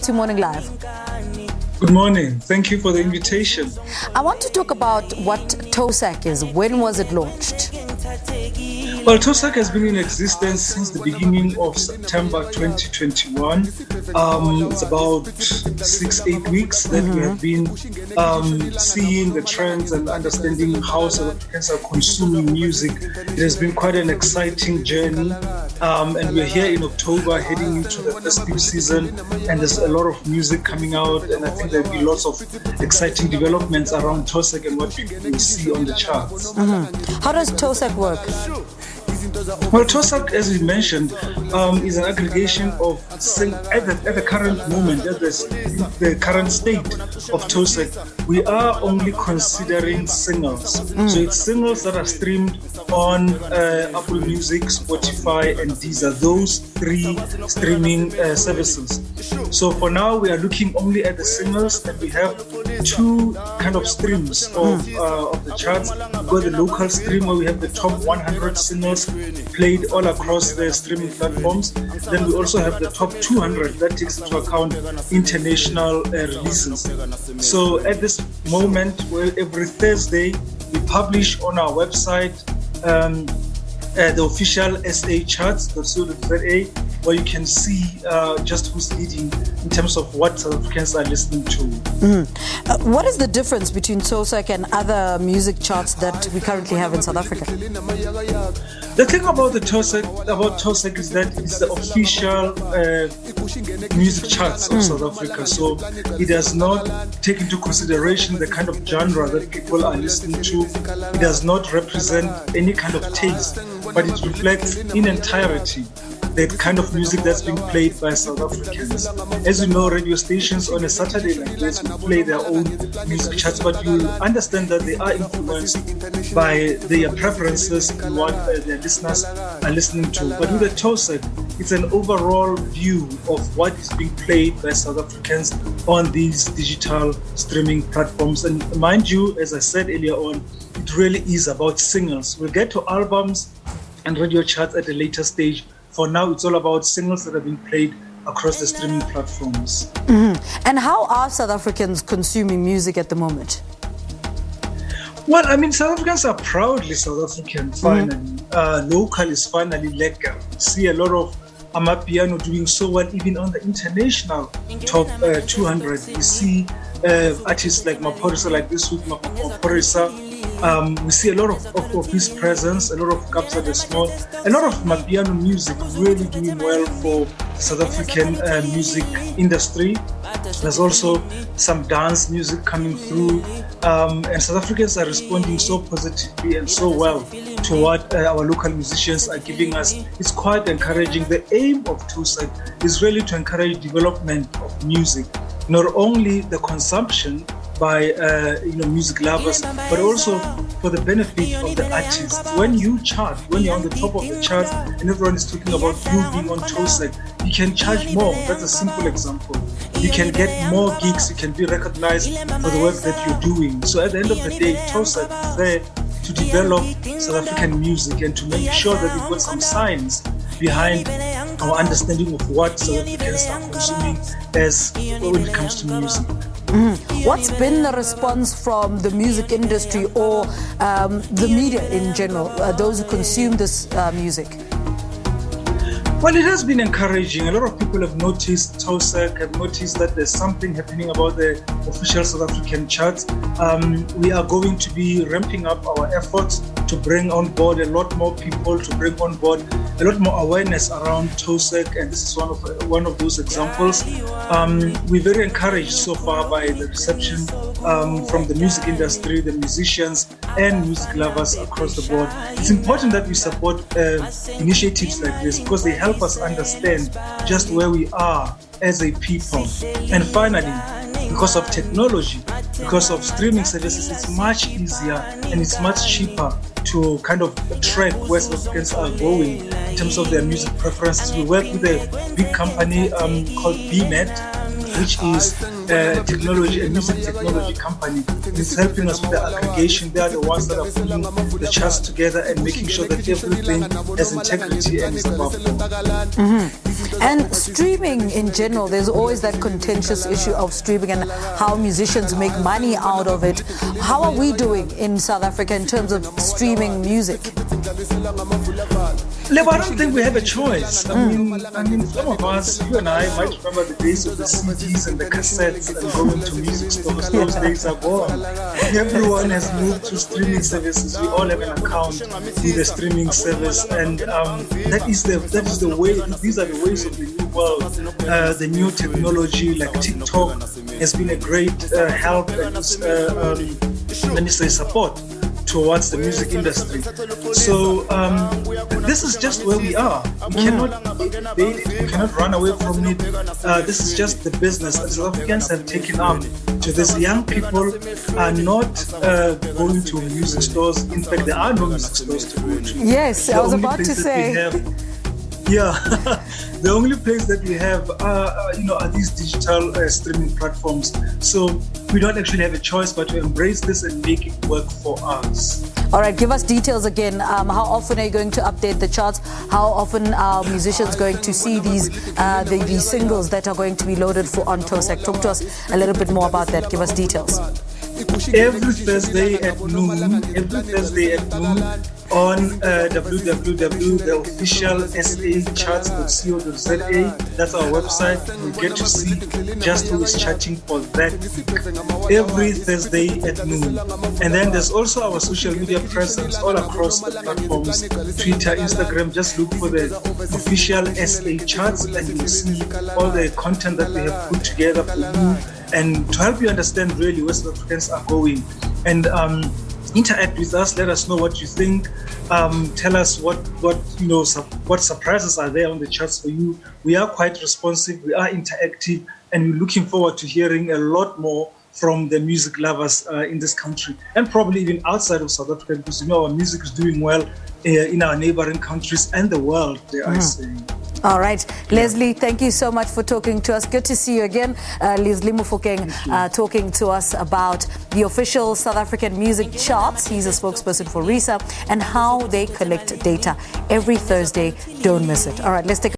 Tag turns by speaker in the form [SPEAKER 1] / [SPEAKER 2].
[SPEAKER 1] to Morning Live.
[SPEAKER 2] Good morning. Thank you for the invitation.
[SPEAKER 1] I want to talk about what TOSAC is. When was it launched?
[SPEAKER 2] Well, TOSAC has been in existence since the beginning of September 2021. It's about 6-8 weeks that we have been seeing the trends and understanding how South Africans are consuming music. It has been quite an exciting journey. And we're here in October heading into the festive season, and there's a lot of music coming out, and I think there'll be lots of exciting developments around TOSAC and what we will see on the charts.
[SPEAKER 1] How does TOSAC work?
[SPEAKER 2] Well, TOSAC, as we mentioned, is an aggregation of, at the current moment, at the current state of TOSAC, we are only considering singles. So it's singles that are streamed on Apple Music, Spotify, and Deezer, those three streaming services. So for now, we are looking only at the singles, and we have two kind of streams of the charts. We've got the local stream where we have the top 100 singles played all across the streaming platforms. Then we also have the top 200 that takes into account international releases. So at this moment, every Thursday, we publish on our website the official SA charts.co.za, where you can see just who's leading in terms of what South Africans are listening to.
[SPEAKER 1] What is the difference between TOSAC and other music charts that we currently have in South Africa?
[SPEAKER 2] The thing about TOSAC is that it's the official music charts of South Africa. So it does not take into consideration the kind of genre that people are listening to. It does not represent any kind of taste, but it reflects in entirety the kind of music that's being played by South Africans. As you know, radio stations on a Saturday like this will play their own music charts, but you understand that they are influenced by their preferences and what their listeners are listening to. But with the TOSAC, it's an overall view of what is being played by South Africans on these digital streaming platforms. And mind you, as I said earlier on, it really is about singles. We'll get to albums and radio charts at a later stage. For now, it's all about singles that have been played across the streaming platforms.
[SPEAKER 1] And how are South Africans consuming music at the moment?
[SPEAKER 2] Well, I mean, South Africans are proudly South African, finally. Local is finally legal. We see a lot of Amapiano doing so well, even on the international top 200. We see artists like Maphorisa, like this week, Maphorisa. We see a lot of his presence, a lot of Kapsa the Small, a lot of Mapiano music really doing well for the South African music industry. There's also some dance music coming through, and South Africans are responding so positively and so well to what our local musicians are giving us. It's quite encouraging. The aim of TOSAC is really to encourage development of music, not only the consumption by music lovers, but also for the benefit of the artists. When you chart, when you're on the top of the chart and everyone is talking about you being on TOSAC, you can charge more. That's a simple example. You can get more gigs, you can be recognized for the work that you're doing. So at the end of the day, TOSAC is there to develop South African music and to make sure that we've got some science behind our understanding of what South Africans are consuming when it comes to music.
[SPEAKER 1] What's been the response from the music industry or the media in general, those who consume this music?
[SPEAKER 2] Well, it has been encouraging. A lot of people have noticed TOSAC, have noticed that there's something happening about the official South African charts. We are going to be ramping up our efforts to bring on board a lot more people, to bring on board a lot more awareness around TOSAC, and this is one of those examples. We're very encouraged so far by the reception from the music industry, the musicians, and music lovers across the board. It's important that we support initiatives like this because they help us understand just where we are as a people. And finally, because of technology, because of streaming services, it's much easier and it's much cheaper to kind of track where South Africans are going in terms of their music preferences. We work with a big company called BNet, which is a music technology company. It's helping us with the aggregation. They are the ones that are putting the charts together and making sure that everything has integrity and is above board.
[SPEAKER 1] And streaming in general, there's always that contentious issue of streaming and how musicians make money out of it. How are we doing in South Africa in terms of streaming music?
[SPEAKER 2] I don't think we have a choice. I mean, some of us, you and I, might remember the days of the CDs and the cassettes and going to music stores. Those days are gone. Everyone has moved to streaming services. We all have an account with the streaming service, and that is the way. These are the ways of the new world. The new technology like TikTok has been a great help and support towards the music industry. So this is just where we are. We cannot evade it. We cannot run away from it. This is just the business that South Africans have taken up to this. Young people are not going to music stores. In fact, there are no music stores to go to.
[SPEAKER 1] Yes, I was about to say.
[SPEAKER 2] The only place that we have are these digital streaming platforms. So we don't actually have a choice but to embrace this and make it work for us.
[SPEAKER 1] All right, give us details again. How often are you going to update the charts? How often are musicians going to see these singles that are going to be loaded on TOSAC? Talk to us a little bit more about that. Give us details.
[SPEAKER 2] Every Thursday at noon on the official SAcharts.co.za. That's our website. You get to see just who is charting for that week. Every Thursday at noon. And then there's also our social media presence all across the platforms. Twitter, Instagram, just look for the official SA Charts and you'll see all the content that we have put together for you and to help you understand really where South Africans are going. And interact with us. Let us know what you think. Tell us what surprises are there on the charts for you. We are quite responsive. We are interactive, and we're looking forward to hearing a lot more from the music lovers in this country, and probably even outside of South Africa, because our music is doing well in our neighboring countries and the world. Dare I say.
[SPEAKER 1] All right. Lesley, thank you so much for talking to us. Good to see you again. Lesley Mofokeng talking to us about the official South African music charts. He's a spokesperson for RiSA and how they collect data every Thursday. Don't miss it. All right, let's take